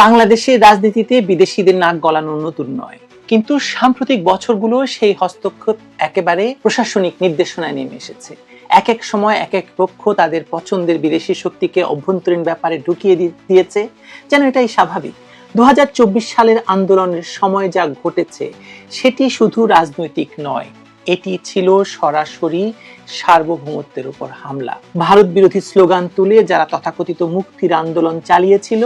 বাংলাদেশের রাজনীতিতে বিদেশিদের নাক গলানো নতুন নয়, কিন্তু সাম্প্রতিক বছরগুলো সেই হস্তক্ষেপ একেবারে প্রশাসনিক নির্দেশনায় নেমে এসেছে। এক এক সময় এক এক পক্ষ তাদের পছন্দের বিদেশি শক্তিকে অভ্যন্তরীণ ব্যাপারে ঢুকিয়ে দিয়েছে, যেন এটাই স্বাভাবিক। 2024 সালের আন্দোলনের সময় যা ঘটেছে সেটি শুধু রাজনৈতিক নয়, এটি ছিল সরাসরি সার্বভৌমত্বের উপর হামলা। ভারত বিরোধী স্লোগান তুলে যারা তথাকথিত মুক্তির আন্দোলন চালিয়েছিল,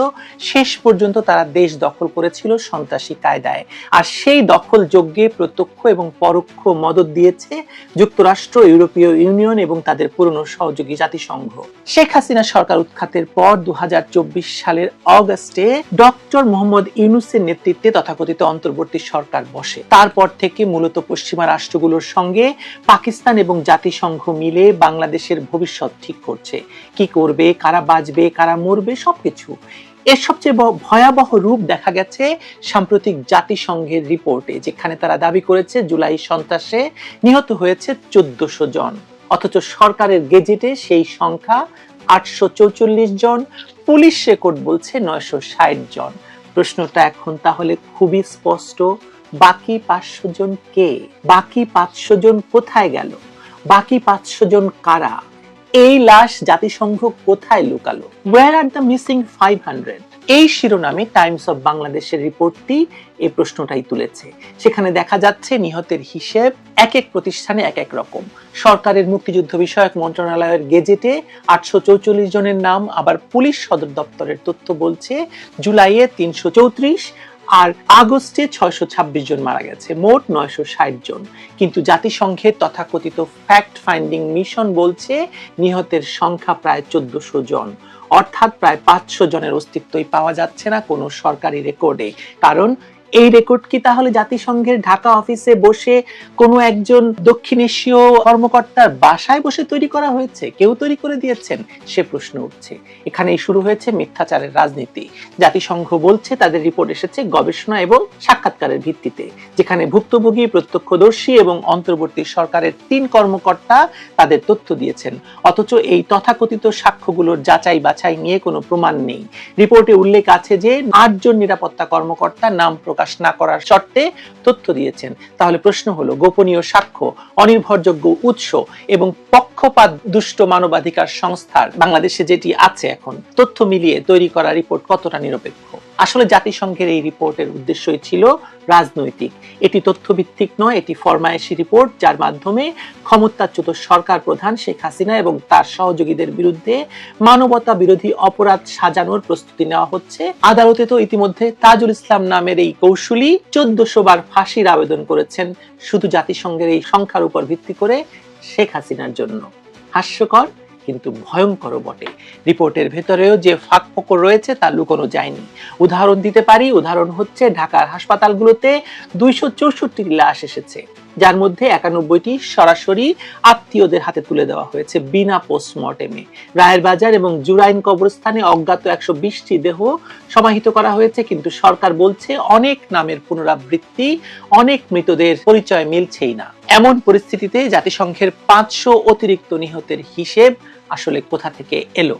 শেষ পর্যন্ত তারা দেশ দখল করেছিল সন্ত্রাসী কায়দায়। আর সেই দখল যজ্ঞে প্রত্যক্ষ এবং পরোক্ষ মদত দিয়েছে যুক্তরাষ্ট্র, ইউরোপীয় ইউনিয়ন এবং তাদের পুরনো সহযোগী জাতিসংঘ। শেখ হাসিনা সরকার উৎখাতের পর 2024 সালের অগাস্টে ডক্টর মোহাম্মদ ইউনূসের নেতৃত্বে তথাকথিত অন্তর্বর্তী সরকার বসে। তারপর থেকে মূলত পশ্চিমা রাষ্ট্রগুলোর সঙ্গে পাকিস্তান এবং জাতিসংঘ মিলে বাংলাদেশের ভবিষ্যৎ ঠিক করছে। কি করবে, কারা বাঁচবে, কারা মরবে, সবকিছু। এর সবচেয়ে ভয়াবহ রূপ দেখা গেছে সাম্প্রতিক জাতিসংঘের রিপোর্টে, যেখানে তারা দাবি করেছে জুলাই সন্ত্রাসে নিহত হয়েছে 1400 জন, অথচ সরকারের গেজেটে সেই সংখ্যা 844 জন, পুলিশ রেকর্ড বলছে 960 জন। প্রশ্নটা এখন তাহলে খুবই স্পষ্ট, বাকি 500 জন কে? বাকি 500 জন কোথায় গেল? বাকি 500 জন কারা? এই লাশ জাতিসংঘ কোথায় লুকালো? Where are the missing 500? এই শিরোনামে টাইমস অফ বাংলাদেশের রিপোর্টটি এই প্রশ্নটাই তুলেছে। সেখানে দেখা যাচ্ছে নিহতের হিসেব এক এক প্রতিষ্ঠানে এক এক রকম। সরকারের মুক্তিযুদ্ধ বিষয়ক মন্ত্রণালয়ের গেজেটে 844 জনের নাম, আবার পুলিশ সদর দপ্তরের তথ্য বলছে জুলাইয়ে 334 আর আগস্টে 626 জন মারা গেছে, মোট 960 জন। কিন্তু জাতিসংঘের তথাকথিত ফ্যাক্ট ফাইন্ডিং মিশন বলছে নিহতের সংখ্যা প্রায় 1400 জন, অর্থাৎ প্রায় 500 জনের অস্তিত্বই পাওয়া যাচ্ছে না কোনো সরকারি রেকর্ডে। কারণ এই রেকর্ড কি তাহলে জাতিসংঘের ঢাকা অফিসে বসে কোনো একজন দক্ষিণ এশীয় কর্মকর্তার বাসায় বসে তৈরি করা হয়েছে? কেউ তৈরি করে দিয়েছেন? সে প্রশ্ন উঠছে। এখানেই শুরু হয়েছে মিথ্যাচারের রাজনীতি। জাতিসংঘ বলছে তাদের রিপোর্ট এসেছে গবেষণা এবং সাক্ষাৎকারের ভিত্তিতে, যেখানে ভুক্তভোগী, প্রত্যক্ষদর্শী এবং অন্তর্বর্তী সরকারের 3 কর্মকর্তা তাদের তথ্য দিয়েছেন। অথচ এই তথাকথিত সাক্ষ্যগুলোর যাচাই বাছাই নিয়ে কোনো প্রমাণ নেই। রিপোর্টে উল্লেখ আছে যে 8 জন নিরাপত্তা কর্মকর্তা নাম প্রকাশ না করার শর্তে তথ্য দিয়েছেন। তাহলে প্রশ্ন হলো, গোপনীয় সাক্ষ্য, অনির্ভরযোগ্য উৎস এবং পক্ষপাত দুষ্ট মানবাধিকার সংস্থার বাংলাদেশে যেটি আছে এখন, তথ্য মিলিয়ে তৈরি করা রিপোর্ট কতটা নিরপেক্ষ? আসলে জাতিসংঘের এই রিপোর্টের উদ্দেশ্যই ছিল রাজনৈতিক। এটি তথ্যভিত্তিক নয়, এটি ফরমায়েশি রিপোর্ট, যার মাধ্যমে ক্ষমতাচ্যুত সরকার প্রধান শেখ হাসিনা এবং তার সহযোগীদের বিরুদ্ধে মানবতা বিরোধী অপরাধ সাজানোর প্রস্তুতি নেওয়া হচ্ছে। আদালতে তো ইতিমধ্যে তাজুল ইসলাম নামের এই কৌশলী 1400 বার ফাঁসির আবেদন করেছেন শুধু জাতিসংঘের এই সংখ্যার উপর ভিত্তি করে শেখ হাসিনার জন্য। হাস্যকর কিন্তু ভয়ঙ্কর বটে। রিপোর্টের ভেতরেও যে ফাঁকফোকর রয়েছে তা লুকোনো যায়নি। উদাহরণ দিতে পারি। উদাহরণ হচ্ছে ঢাকার হাসপাতালগুলোতে 264টি লাশ এসেছে, যার মধ্যে 91টি সরাসরি আত্মীয়দের হাতে তুলে দেওয়া হয়েছে বিনা পোস্টমর্টেমে। রায়ের বাজার এবং জুরাইন কবরস্থানে অজ্ঞাত 120টি দেহ সমাহিত করা হয়েছে, কিন্তু সরকার বলছে অনেক নামের পুনরাবৃত্তি, অনেক মৃতদের পরিচয় মিলছেই না। এমন পরিস্থিতিতে জাতিসংঘের 500 অতিরিক্ত নিহতের হিসেব আসলে কোথা থেকে এলো?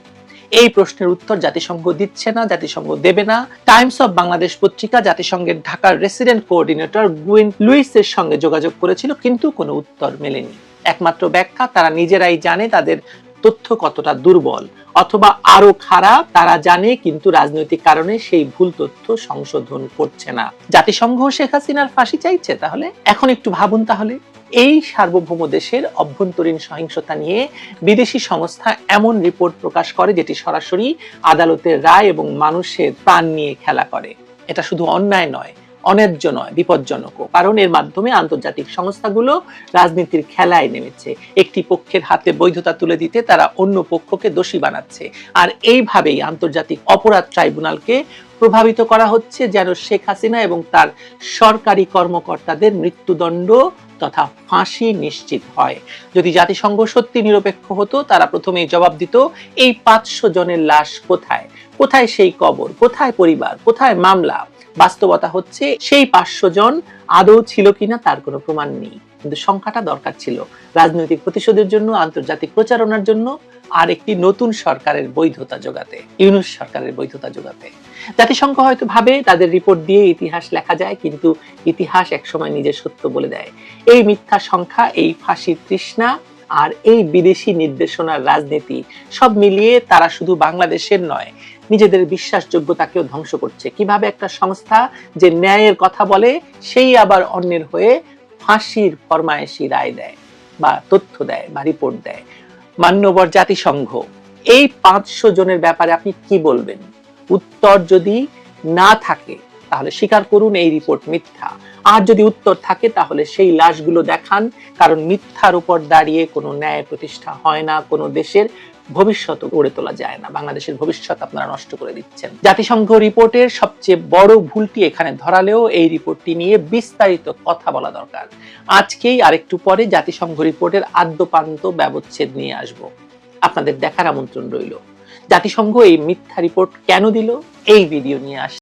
এই প্রশ্নের উত্তর জাতিসংঘ দিচ্ছে না, জাতিসংঘ দেবে না। টাইমস অফ বাংলাদেশ পত্রিকা জাতিসংঘের ঢাকার রেসিডেন্ট কোঅর্ডিনেটর গুইন লুইসের সঙ্গে যোগাযোগ করেছিল, কিন্তু কোনো উত্তর মেলেনি। একমাত্র ব্যাখ্যা, তারা নিজেরাই জানে তাদের তথ্য কতটা দুর্বল, অথবা আরো খারাপ, তারা জানে কিন্তু রাজনৈতিক কারণে সেই ভুল তথ্য সংশোধন করছে না। জাতিসংঘ শেখ হাসিনার ফাঁসি চাইছে। তাহলে এখন একটু ভাবুন, তাহলে এই সার্বভৌম দেশের অভ্যন্তরীণ সহিংসতা নিয়ে বিদেশি সংস্থা এমন রিপোর্ট প্রকাশ করে যেটি সরাসরি আদালতের রায় এবং মানুষের প্রাণ নিয়ে খেলা করে। এটা শুধু অন্যায় নয়, অন্যায্য নয়, বিপজ্জনকও। কারণ এর মাধ্যমে আন্তর্জাতিক সংস্থাগুলো রাজনীতির খেলায় নেমেছে। একটি পক্ষের হাতে বৈধতা তুলে দিতে তারা অন্য পক্ষকে দোষী বানাচ্ছে। আর এইভাবেই আন্তর্জাতিক অপরাধ ট্রাইব্যুনালকে প্রভাবিত করা হচ্ছে যেন শেখ হাসিনা এবং তার সরকারি কর্মকর্তাদের মৃত্যুদণ্ড তথা ফাঁসি নিশ্চিত হয়। যদি জাতিসংঘ সত্যি নিরপেক্ষ হতো, তারা প্রথমেই জবাব দিত এই 500 জনের লাশ কোথায়? কোথায় সেই কবর? কোথায় পরিবার? কোথায় মামলা? বাস্তবতা হচ্ছে সেই 500 জন আদৌ ছিল কিনা তার কোনো প্রমাণ নেই, কিন্তু সংখ্যাটা দরকার ছিল রাজনৈতিক প্রতিশোধের জন্য, আন্তর্জাতিক প্রচারণার জন্য, আর একটি নতুন সরকারের বৈধতা জোগাতে, ইউনূস সরকারের বৈধতা জোগাতে। জাতিসংঘ হয়তো ভাবে তাদের রিপোর্ট দিয়ে ইতিহাস লেখা যায়, কিন্তু ইতিহাস একসময় নিজের সত্য বলে দেয়। এই মিথ্যা সংখ্যা, এই ফাঁসির তৃষ্ণা আর এই বিদেশি নির্দেশনার রাজনীতি সব মিলিয়ে তারা শুধু বাংলাদেশের নয়, নিজেদের বিশ্বাসযোগ্যতাকেও ধ্বংস করছে। কিভাবে একটা সংস্থা যে ন্যায়ের কথা বলে সেই আবার অন্যের হয়ে ফাঁসির ফরমায়েশি রায় দেয় বা তথ্য দেয় বা রিপোর্ট দেয়। মান্যবর জাতিসংঘ, এই 500 জনের ব্যাপারে আপনি কি বলবেন? উত্তর যদি না থাকে তাহলে স্বীকার করুন এই রিপোর্ট মিথ্যা, আর যদি উত্তর থাকে তাহলে সেই লাশগুলো দেখান, কারণ মিথ্যার উপর দাঁড়িয়ে কোনো ন্যায় প্রতিষ্ঠা হয় না, কোনো দেশের ভবিষ্যৎ গড়ে তোলা যায় না। বাংলাদেশের ভবিষ্যৎ আপনারা নষ্ট করে দিচ্ছেন। জাতিসংঘ রিপোর্টের সবচেয়ে বড় ভুলটি এখানে ধরালেও এই রিপোর্টটি নিয়ে বিস্তারিত কথা বলা দরকার। আজকেই আরেকটু পরে জাতিসংঘ রিপোর্টের আদ্যপান্ত ব্যবচ্ছেদ নিয়ে আসব, আপনাদের দেখার আমন্ত্রণ রইল। জাতিসংঘ এই মিথ্যা রিপোর্ট কেন দিল, এই ভিডিও নিয়ে আসছে।